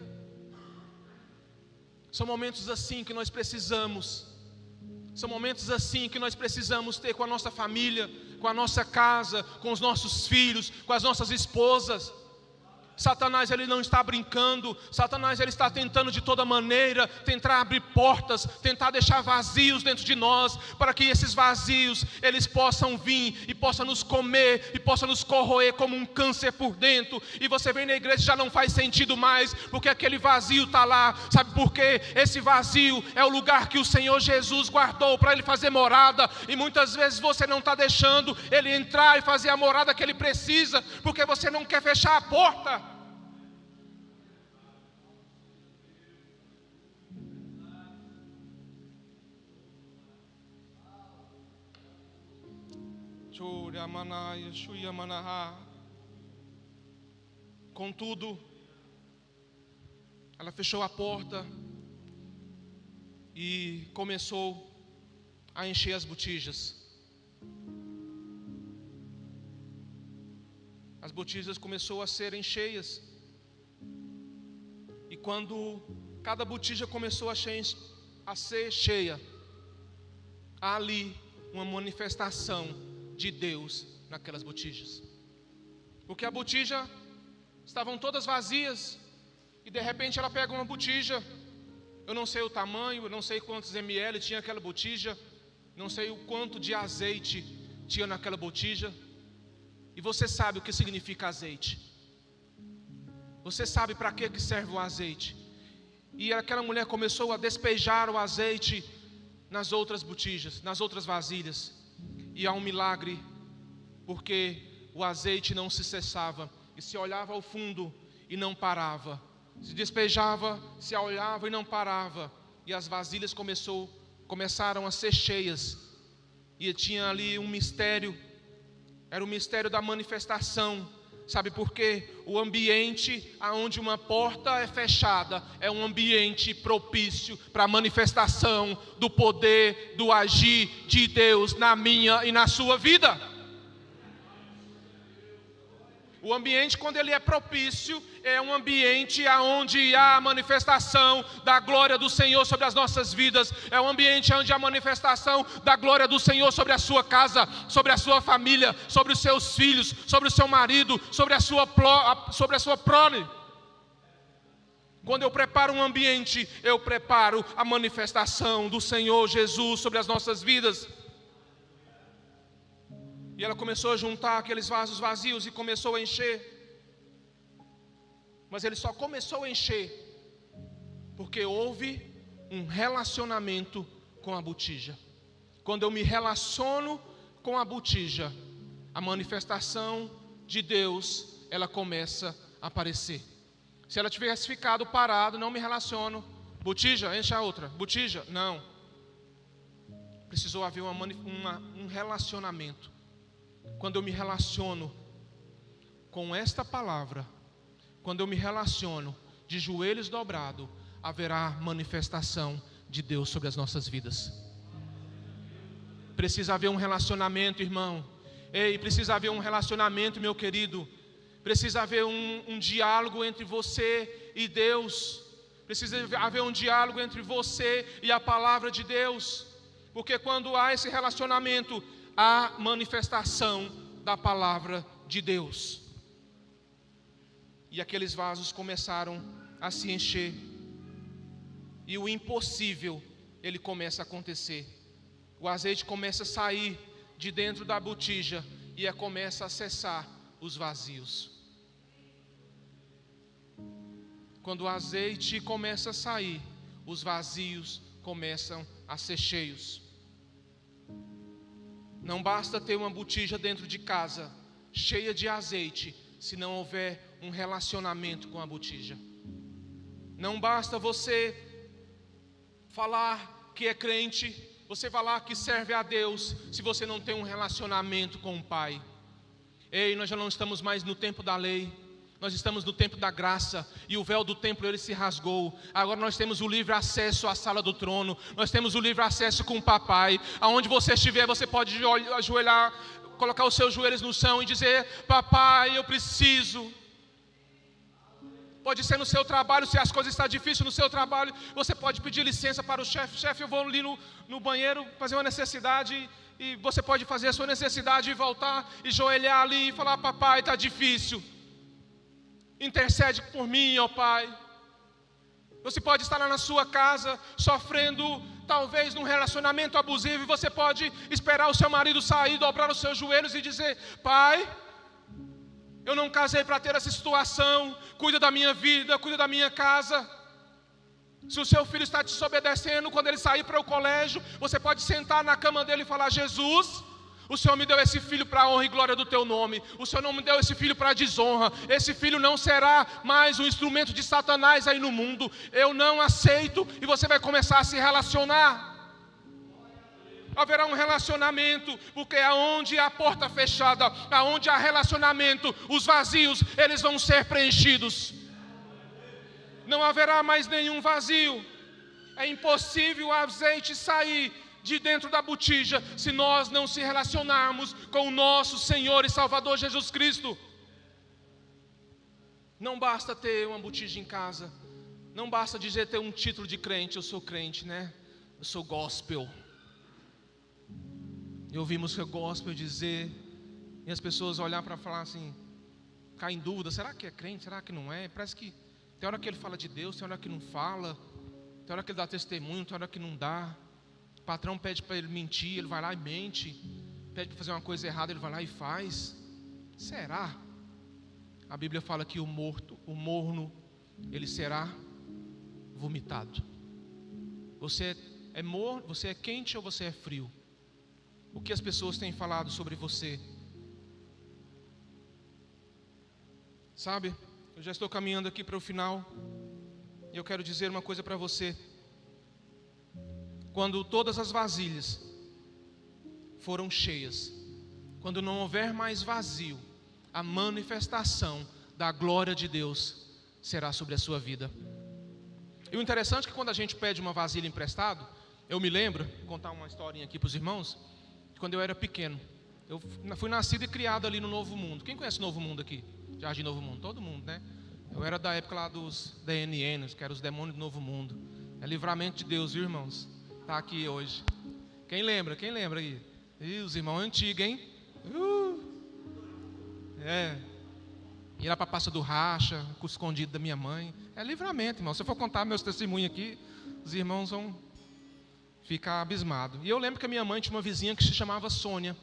São momentos assim que nós precisamos. São momentos assim que nós precisamos ter com a nossa família, com a nossa casa, com os nossos filhos, com as nossas esposas. Satanás, ele não está brincando. Satanás, ele está tentando de toda maneira tentar abrir portas, tentar deixar vazios dentro de nós, para que esses vazios eles possam vir e possam nos comer e possam nos corroer como um câncer por dentro. E você vem na igreja e já não faz sentido mais, porque aquele vazio está lá. Sabe por quê? Esse vazio é o lugar que o Senhor Jesus guardou para ele fazer morada, e muitas vezes você não está deixando ele entrar e fazer a morada que ele precisa, porque você não quer fechar a porta. Contudo, ela fechou a porta e começou a encher as botijas. As botijas começaram a serem cheias. E quando cada botija começou a ser cheia, há ali uma manifestação de Deus naquelas botijas. Porque a botija estavam todas vazias, e de repente ela pega uma botija. Eu não sei o tamanho, eu não sei quantos ml tinha aquela botija, não sei o quanto de azeite tinha naquela botija. E você sabe o que significa azeite. Você sabe para que serve o azeite. E aquela mulher começou a despejar o azeite nas outras botijas, nas outras vasilhas. E há um milagre, porque o azeite não se cessava, e se olhava ao fundo e não parava, se despejava, se olhava e não parava, e as vasilhas começaram a ser cheias, e tinha ali um mistério, era o mistério da manifestação. Sabe por quê? O ambiente onde uma porta é fechada é um ambiente propício para a manifestação do poder, do agir de Deus na minha e na sua vida. O ambiente, quando ele é propício, é um ambiente onde há a manifestação da glória do Senhor sobre as nossas vidas. É um ambiente onde há a manifestação da glória do Senhor sobre a sua casa, sobre a sua família, sobre os seus filhos, sobre o seu marido, sobre a sua prole. Quando eu preparo um ambiente, eu preparo a manifestação do Senhor Jesus sobre as nossas vidas. E ela começou a juntar aqueles vasos vazios e começou a encher. Mas ele só começou a encher porque houve um relacionamento com a botija. Quando eu me relaciono com a botija, a manifestação de Deus, ela começa a aparecer. Se ela tivesse ficado parado, não me relaciono. Botija, enche a outra. Botija, não. Precisou haver um relacionamento. Quando eu me relaciono com esta palavra, quando eu me relaciono de joelhos dobrados, haverá manifestação de Deus sobre as nossas vidas. Precisa haver um relacionamento, irmão. Ei, precisa haver um relacionamento, meu querido. Precisa haver um diálogo entre você e Deus. Precisa haver um diálogo entre você e a palavra de Deus. Porque quando há esse relacionamento, há manifestação da palavra de Deus. E aqueles vasos começaram a se encher. E o impossível, ele começa a acontecer. O azeite começa a sair de dentro da botija e começa a cessar os vazios. Quando o azeite começa a sair, os vazios começam a ser cheios. Não basta ter uma botija dentro de casa, cheia de azeite, se não houver um relacionamento com a botija. Não basta você falar que é crente, você falar que serve a Deus, se você não tem um relacionamento com o Pai. Ei, nós já não estamos mais no tempo da lei, nós estamos no tempo da graça, e o véu do templo ele se rasgou. Agora nós temos o livre acesso à sala do trono, nós temos o livre acesso com o papai. Aonde você estiver, você pode ajoelhar, colocar os seus joelhos no chão e dizer: papai, eu preciso. Pode ser no seu trabalho, se as coisas estão difíceis no seu trabalho, você pode pedir licença para o chefe. Chefe, eu vou ali no banheiro fazer uma necessidade. E você pode fazer a sua necessidade e voltar e joelhar ali e falar: papai, está difícil, intercede por mim, ó Pai. Você pode estar lá na sua casa sofrendo talvez num relacionamento abusivo, e você pode esperar o seu marido sair, dobrar os seus joelhos e dizer: pai, eu não casei para ter essa situação, cuida da minha vida, cuida da minha casa. Se o seu filho está te desobedecendo, quando ele sair para o colégio, você pode sentar na cama dele e falar: Jesus, o Senhor me deu esse filho para a honra e glória do teu nome. O Senhor não me deu esse filho para a desonra. Esse filho não será mais um instrumento de Satanás aí no mundo. Eu não aceito. E você vai começar a se relacionar. Haverá um relacionamento, porque aonde há porta fechada, aonde há relacionamento, os vazios, eles vão ser preenchidos. Não haverá mais nenhum vazio. É impossível o azeite sair de dentro da botija se nós não se relacionarmos com o nosso Senhor e Salvador Jesus Cristo. Não basta ter uma botija em casa, não basta dizer ter um título de crente. Eu sou crente, né? Eu sou gospel. Eu ouvi música gospel dizer, e as pessoas olhar para falar assim, ficar em dúvida: será que é crente? Será que não é? Parece que tem hora que ele fala de Deus, tem hora que não fala, tem hora que ele dá testemunho, tem hora que não dá. O patrão pede para ele mentir, ele vai lá e mente. Pede para fazer uma coisa errada, ele vai lá e faz. Será? A Bíblia fala que o morno, ele será vomitado. Você é morno, você é quente ou você é frio? O que as pessoas têm falado sobre você? Sabe, eu já estou caminhando aqui para o final, e eu quero dizer uma coisa para você. Quando todas as vasilhas foram cheias, quando não houver mais vazio, a manifestação da glória de Deus será sobre a sua vida. E o interessante é que quando a gente pede uma vasilha emprestada, eu me lembro, vou contar uma historinha aqui para os irmãos, quando eu era pequeno. Eu fui nascido e criado ali no Novo Mundo. Quem conhece o Novo Mundo aqui? Jardim Novo Mundo, todo mundo, né? Eu era da época lá dos DNNs, que eram os demônios do Novo Mundo. É livramento de Deus, viu, irmãos? Está aqui hoje. Quem lembra? Quem lembra aí? Ih, os irmãos antigos, hein? Ir lá para a Praça do Racha, com o escondido da minha mãe. É livramento, irmão. Se eu for contar meus testemunhos aqui, os irmãos vão ficar abismados. E eu lembro que a minha mãe tinha uma vizinha que se chamava Sônia.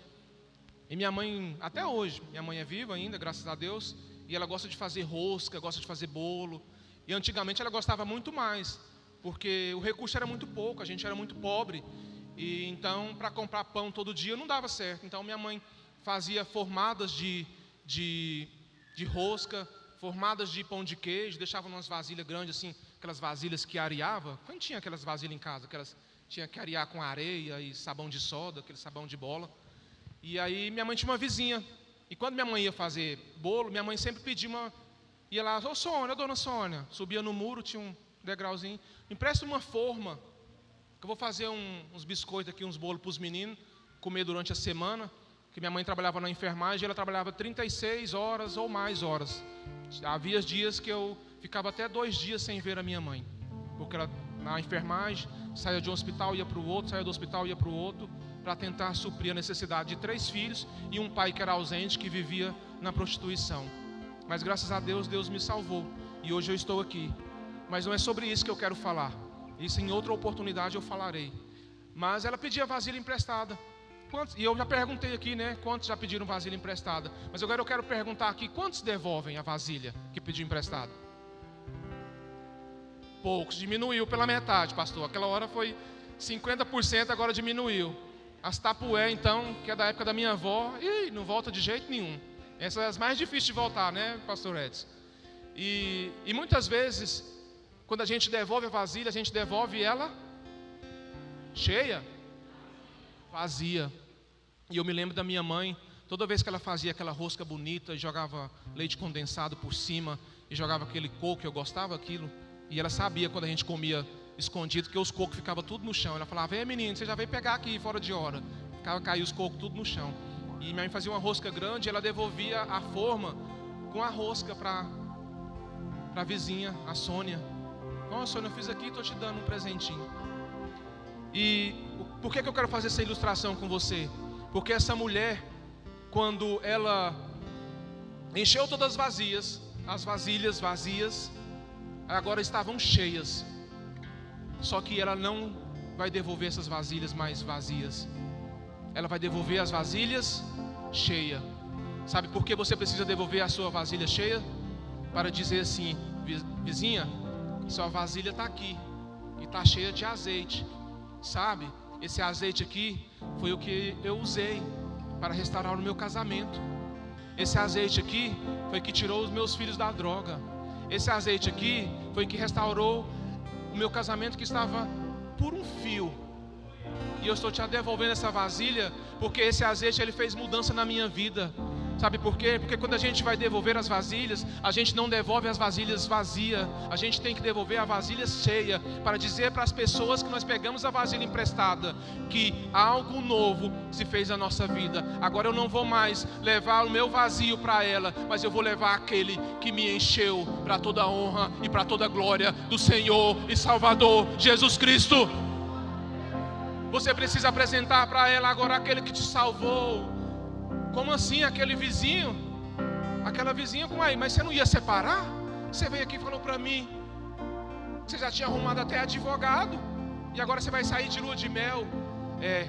E minha mãe, até hoje, minha mãe é viva ainda, graças a Deus. E ela gosta de fazer rosca, gosta de fazer bolo. E antigamente ela gostava muito mais, porque o recurso era muito pouco, a gente era muito pobre. E então, para comprar pão todo dia não dava certo. Então minha mãe fazia formadas de rosca, formadas de pão de queijo, deixava umas vasilhas grandes assim, aquelas vasilhas que areava. Quando tinha aquelas vasilhas em casa, aquelas tinha que arear com areia e sabão de soda, aquele sabão de bola. E aí minha mãe tinha uma vizinha. E quando minha mãe ia fazer bolo, minha mãe sempre pedia ia lá, ô Sônia, dona Sônia, subia no muro, tinha um degrauzinho, empresta uma forma, que eu vou fazer uns biscoitos aqui, uns bolos para os meninos, comer durante a semana, que minha mãe trabalhava na enfermagem, e ela trabalhava 36 horas ou mais horas. Havia dias que eu ficava até 2 dias sem ver a minha mãe, porque ela na enfermagem, saía de um hospital, ia para o outro, saía do hospital, ia para o outro, para tentar suprir a necessidade de 3 filhos e um pai que era ausente, que vivia na prostituição. Mas graças a Deus, Deus me salvou e hoje eu estou aqui. Mas não é sobre isso que eu quero falar. Isso em outra oportunidade eu falarei. Mas ela pedia vasilha emprestada. E eu já perguntei aqui, né? Quantos já pediram vasilha emprestada? Mas agora eu quero perguntar aqui, quantos devolvem a vasilha que pediu emprestada? Poucos, diminuiu pela metade, pastor. Aquela hora foi 50%, agora diminuiu. As tapué, então, que é da época da minha avó, não volta de jeito nenhum. Essas são as mais difíceis de voltar, né, pastor Edson? E muitas vezes, quando a gente devolve a vasilha, a gente devolve ela cheia, vazia. E eu me lembro da minha mãe, toda vez que ela fazia aquela rosca bonita, jogava leite condensado por cima, e jogava aquele coco, eu gostava daquilo. E ela sabia quando a gente comia escondido, que os cocos ficavam tudo no chão. Ela falava, vem menino, você já veio pegar aqui fora de hora. Caiu os cocos tudo no chão. E minha mãe fazia uma rosca grande, e ela devolvia a forma com a rosca para a vizinha, a Sônia. Ó, Sônia, eu fiz aqui e estou te dando um presentinho. E por que eu quero fazer essa ilustração com você? Porque essa mulher, quando ela encheu todas as vasilhas vazias, agora estavam cheias. Só que ela não vai devolver essas vasilhas mais vazias. Ela vai devolver as vasilhas cheias. Sabe por que você precisa devolver a sua vasilha cheia? Para dizer assim, vizinha, sua vasilha está aqui e está cheia de azeite. Sabe, esse azeite aqui foi o que eu usei para restaurar o meu casamento. Esse azeite aqui foi que tirou os meus filhos da droga. Esse azeite aqui foi que restaurou o meu casamento, que estava por um fio. E eu estou te devolvendo essa vasilha, porque esse azeite ele fez mudança na minha vida. Sabe por quê? Porque quando a gente vai devolver as vasilhas, a gente não devolve as vasilhas vazias. A gente tem que devolver a vasilha cheia, para dizer para as pessoas que nós pegamos a vasilha emprestada, que algo novo se fez na nossa vida. Agora eu não vou mais levar o meu vazio para ela, mas eu vou levar aquele que me encheu, para toda a honra e para toda a glória do Senhor e Salvador Jesus Cristo. Você precisa apresentar para ela agora aquele que te salvou. Como assim, aquele vizinho? Aquela vizinha, como aí? Mas você não ia separar? Você veio aqui e falou para mim que você já tinha arrumado até advogado, e agora você vai sair de lua de mel.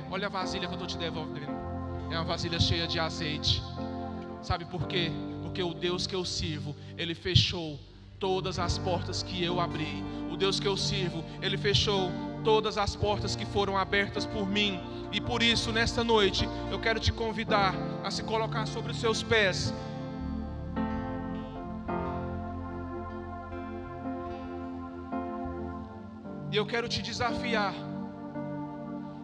Olha a vasilha que eu estou te devolvendo. É uma vasilha cheia de azeite. Sabe por quê? Porque o Deus que eu sirvo, Ele fechou todas as portas que eu abri. O Deus que eu sirvo, Ele fechou todas as portas que foram abertas por mim. E por isso, nesta noite, eu quero te convidar a se colocar sobre os seus pés. E eu quero te desafiar,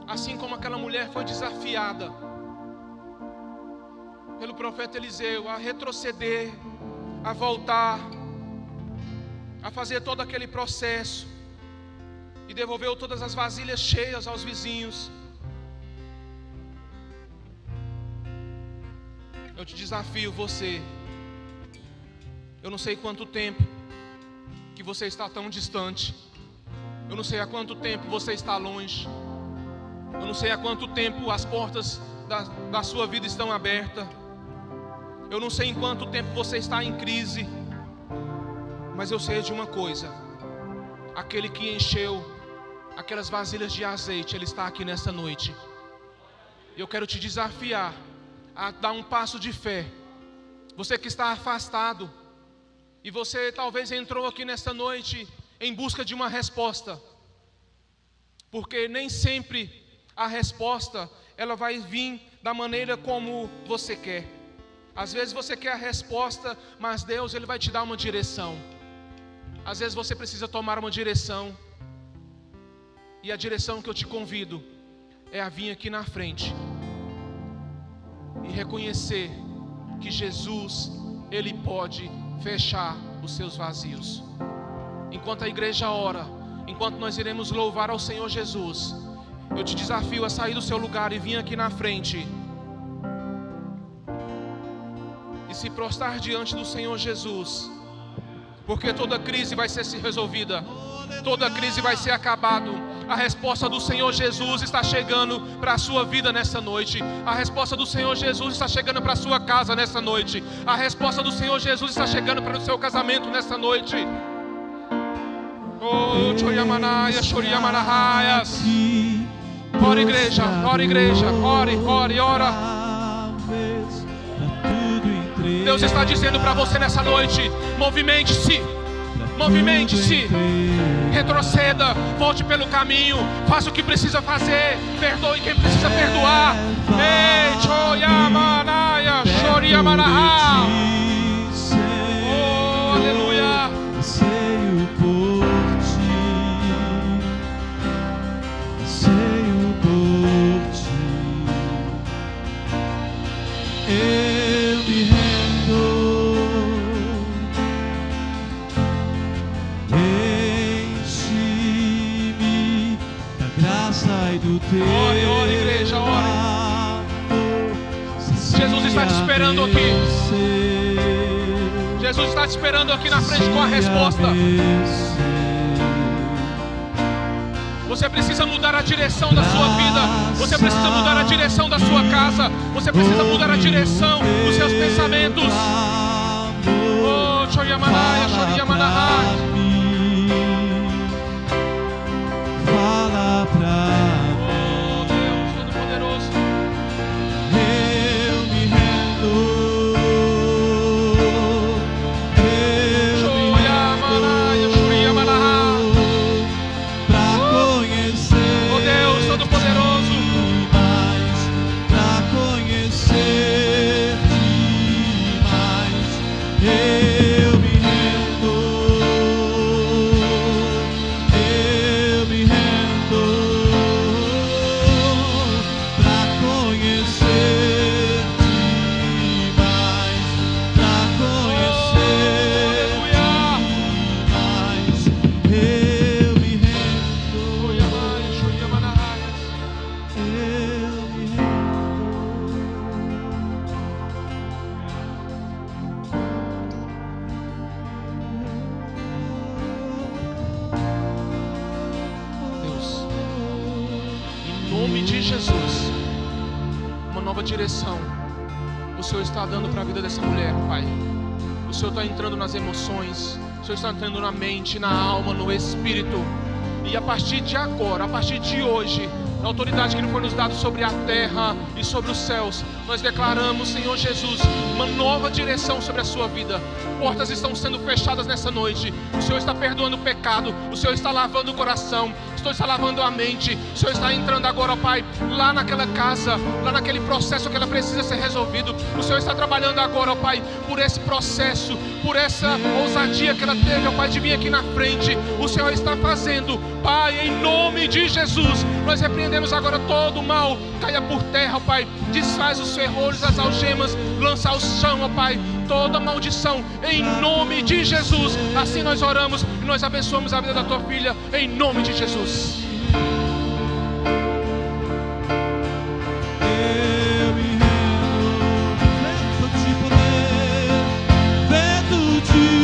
assim como aquela mulher foi desafiada pelo profeta Eliseu, a retroceder, a voltar, a fazer todo aquele processo, e devolveu todas as vasilhas cheias aos vizinhos. Eu te desafio você Eu não sei quanto tempo que você está tão distante. Eu não sei há quanto tempo você está longe. Eu não sei há quanto tempo as portas da sua vida estão abertas. Eu não sei em quanto tempo você está em crise. Mas eu sei de uma coisa: aquele que encheu aquelas vasilhas de azeite, Ele está aqui nessa noite. E eu quero te desafiar a dar um passo de fé. Você que está afastado, e você talvez entrou aqui nessa noite em busca de uma resposta, porque nem sempre a resposta ela vai vir da maneira como você quer. Às vezes você quer a resposta, mas Deus Ele vai te dar uma direção. Às vezes você precisa tomar uma direção, e a direção que eu te convido é a vir aqui na frente e reconhecer que Jesus, Ele pode fechar os seus vazios. Enquanto a igreja ora, enquanto nós iremos louvar ao Senhor Jesus, eu te desafio a sair do seu lugar e vir aqui na frente e se prostrar diante do Senhor Jesus, porque toda crise vai ser resolvida, toda crise vai ser acabada. A resposta do Senhor Jesus está chegando para a sua vida nessa noite. A resposta do Senhor Jesus está chegando para a sua casa nessa noite. A resposta do Senhor Jesus está chegando para o seu casamento nessa noite. Oh, Choriamanaya, Choriamanahaias. Ora igreja, ora igreja, ore, ora. Deus está dizendo para você nessa noite: movimente-se, movimente-se, retroceda, volte pelo caminho, faça o que precisa fazer, perdoe quem precisa perdoar. Ei, Choyamanaya, Choriamanaha. Oh, aleluia. Anseio por ti, anseio por ti. Eu me rendo. Ore, igreja, ore. Jesus está te esperando aqui. Jesus está te esperando aqui na frente com a resposta. Você precisa mudar a direção da sua vida. Você precisa mudar a direção da sua casa. Você precisa mudar a direção dos seus pensamentos. Oh, Choyamanaya, Choriamanahai. Fala pra oh, Deus Todo-Poderoso. eu me rendo. Choyamanaya, Choriamanaha. Pra conhecer, Oh, Deus Todo-Poderoso. mais, pra conhecer mais. Eu me rendo. Eu me rendo. Pra conhecer mais, pra conhecer mais. Eu me rendo. Choyamanaya, Choriamanahai. Eu me rendo. Deus, em nome de Jesus, uma nova direção o Senhor está dando para a vida dessa mulher, Pai. O Senhor está entrando nas emoções, o Senhor está entrando na mente, na alma, no espírito. E a partir de agora, a partir de hoje, na autoridade que foi nos dada sobre a terra e sobre os céus, nós declaramos, Senhor Jesus, uma nova direção sobre a sua vida. Portas estão sendo fechadas nessa noite. O Senhor está perdoando o pecado. O Senhor está lavando o coração. O Senhor está lavando a mente. O Senhor está entrando agora, ó Pai, lá naquela casa, lá naquele processo que ela precisa ser resolvido. O Senhor está trabalhando agora, ó Pai, por esse processo, por essa ousadia que ela teve, ó Pai, de vir aqui na frente. O Senhor está fazendo, Pai, em nome de Jesus. Nós repreendemos agora todo o mal, caia por terra, ó Pai. Desfaz os ferrolhos, as algemas, lança ao chão, ó Pai, toda maldição, em nome de Jesus. Assim nós oramos e nós abençoamos a vida da tua filha, em nome de Jesus. Eu me rendo. Vento de poder, vento de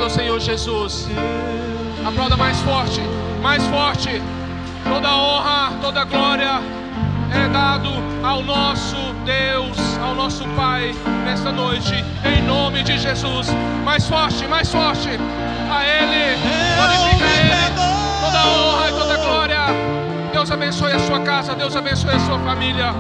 ao Senhor Jesus. Aplauda mais forte, mais forte. Toda honra, toda glória é dado ao nosso Deus, ao nosso Pai, nesta noite, em nome de Jesus. Mais forte, a Ele, glorifica a Ele, toda honra e toda glória. Deus abençoe a sua casa, Deus abençoe a sua família.